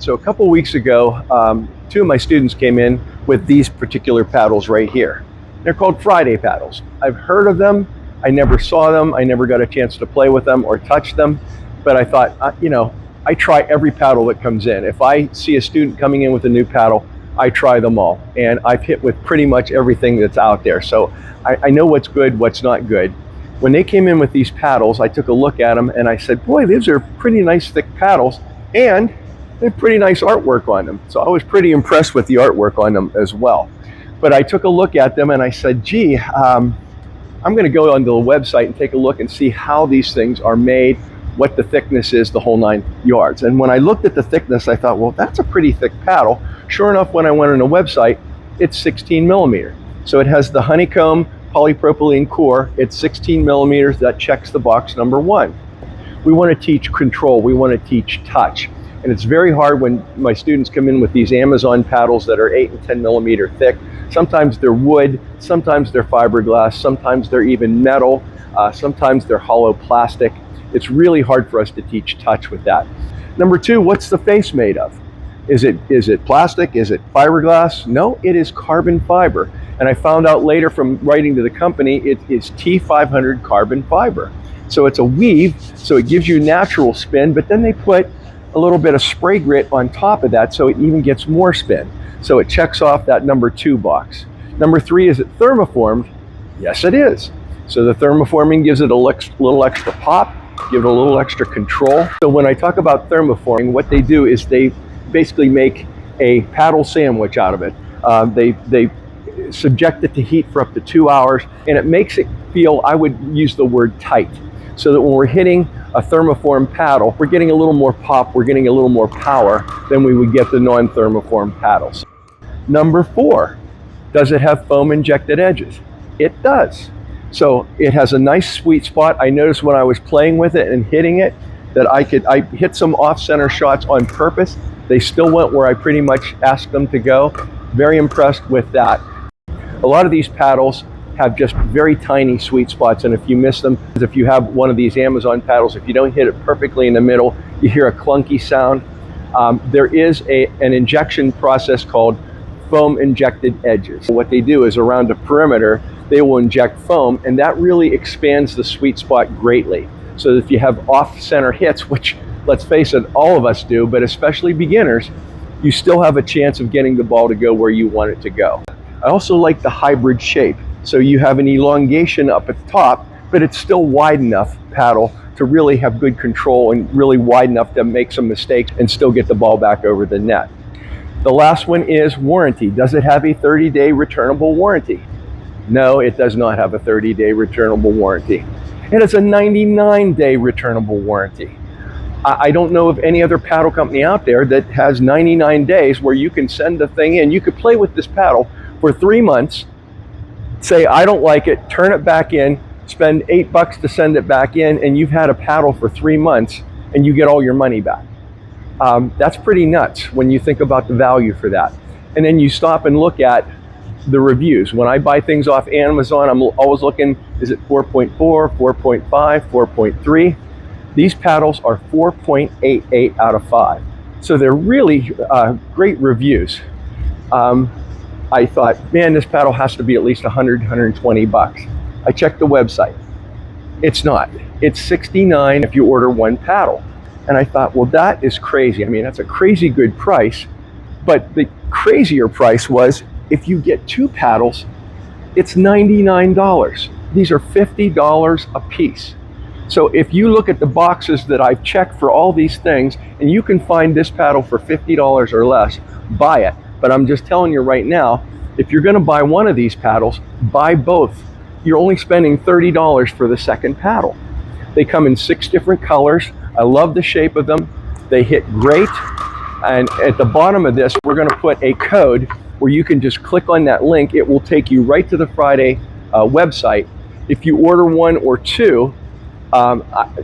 So a couple weeks ago, two of my students came in with these particular paddles right here. They're called Friday paddles. I've heard of them. I never saw them. I never got a chance to play with them or touch them. But I thought, I try every paddle that comes in. If I see a student coming in with a new paddle, I try them all. And I've hit with pretty much everything that's out there. So I know what's good, what's not good. When they came in with these paddles, I took a look at them and I said, boy, these are pretty nice thick paddles. And they have pretty nice artwork on them. So I was pretty impressed with the artwork on them as well. But I took a look at them and I said, gee, I'm going to go onto the website and take a look and see how these things are made, what the thickness is, the whole 9 yards. And when I looked at the thickness, I thought, well, that's a pretty thick paddle. Sure enough, when I went on the website, it's 16 millimeter. So it has the honeycomb polypropylene core. It's 16 millimeters. That checks the box number 1. We want to teach control. We want to teach touch. And it's very hard when my students come in with these Amazon paddles that are 8 and 10 millimeter thick. Sometimes they're wood, sometimes they're fiberglass, sometimes they're even metal, sometimes they're hollow plastic. It's really hard for us to teach touch with that. Number 2, what's the face made of? Is it plastic? Is it fiberglass? No, it is carbon fiber. And I found out later from writing to the company, it is T500 carbon fiber. So it's a weave, so it gives you natural spin, but then they put a little bit of spray grit on top of that so it even gets more spin. So it checks off that number 2 box. Number 3, is it thermoformed? Yes, it is. So the thermoforming gives it a little extra pop, give it a little extra control. So when I talk about thermoforming, what they do is they basically make a paddle sandwich out of it. They subject it to heat for up to 2 hours, and it makes it feel, I would use the word tight, so that when we're hitting a thermoform paddle, we're getting a little more pop, we're getting a little more power than we would get the non-thermoform paddles. Number 4, does it have foam injected edges? It does. So it has a nice sweet spot. I noticed when I was playing with it and hitting it that I hit some off-center shots on purpose. They still went where I pretty much asked them to go. Very impressed with that. A lot of these paddles have just very tiny sweet spots, and if you miss them, if you have one of these Amazon paddles, if you don't hit it perfectly in the middle, you hear a clunky sound. There is an injection process called foam injected edges. What they do is around the perimeter, they will inject foam, and that really expands the sweet spot greatly. So if you have off-center hits, which, let's face it, all of us do, but especially beginners, you still have a chance of getting the ball to go where you want it to go. I also like the hybrid shape. So you have an elongation up at the top, but it's still wide enough paddle to really have good control and really wide enough to make some mistakes and still get the ball back over the net. The last one is warranty. Does it have a 30-day returnable warranty? No, it does not have a 30-day returnable warranty. It has a 99-day returnable warranty. I don't know of any other paddle company out there that has 99 days where you can send the thing in. You could play with this paddle for 3 months, say, I don't like it, turn it back in, spend $8 to send it back in, and you've had a paddle for 3 months and you get all your money back. That's pretty nuts when you think about the value for that. And then you stop and look at the reviews. When I buy things off Amazon, I'm always looking, is it 4.4, 4.5, 4.3? These paddles are 4.88 out of 5. So they're really great reviews. I thought, man, this paddle has to be at least 100, 120 bucks. I checked the website. It's not. It's $69 if you order 1 paddle. And I thought, well, that is crazy. I mean, that's a crazy good price. But the crazier price was if you get 2 paddles, it's $99. These are $50 a piece. So if you look at the boxes that I've checked for all these things, and you can find this paddle for $50 or less, buy it. But I'm just telling you right now, if you're going to buy one of these paddles, buy both. You're only spending $30 for the second paddle. They come in 6 different colors. I love the shape of them. They hit great. And at the bottom of this, we're going to put a code where you can just click on that link. It will take you right to the Friday website. If you order 1 or 2,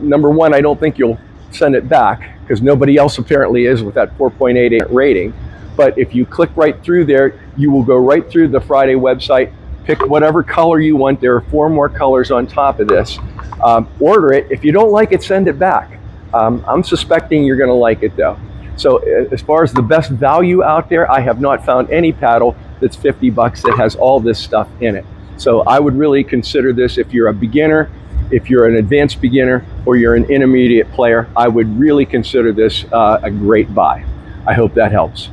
number 1, I don't think you'll send it back because nobody else apparently is with that 4.88 rating. But if you click right through there, you will go right through the Friday website, pick whatever color you want. There are 4 more colors on top of this. Order it. If you don't like it, send it back. I'm suspecting you're going to like it though. So as far as the best value out there, I have not found any paddle that's 50 bucks that has all this stuff in it. So I would really consider this, if you're a beginner, if you're an advanced beginner, or you're an intermediate player, I would really consider this a great buy. I hope that helps.